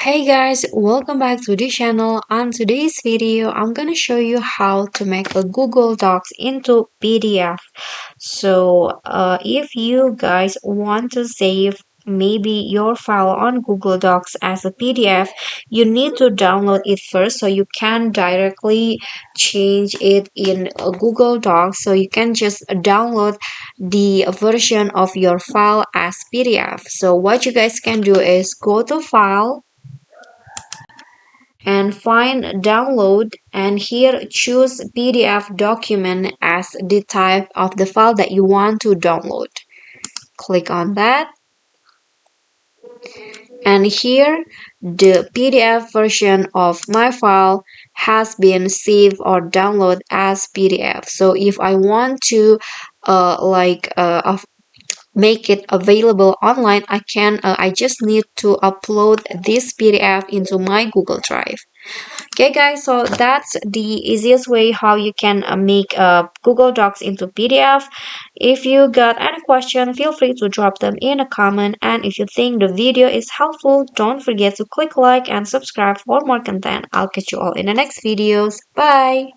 Hey guys, welcome back to the channel. On today's video, I'm gonna show you how to make a Google Docs into PDF. If you guys want to save maybe your file on Google Docs as a PDF, you need to download it first so you can directly change it in a Google Docs. So you can just download the version of your file as PDF. So what you guys can do is go to File and find download, and here choose PDF document as the type of the file that you want to download. Click on that, and here the PDF version of my file has been saved or downloaded as PDF. So if I want to make it available online, I just need to upload this PDF into my Google Drive. Okay guys, so that's the easiest way how you can make Google Docs into PDF. If you got any question, feel free to drop them in a comment, and if you think the video is helpful, don't forget to click like and subscribe for more content. I'll catch you all in the next videos. Bye.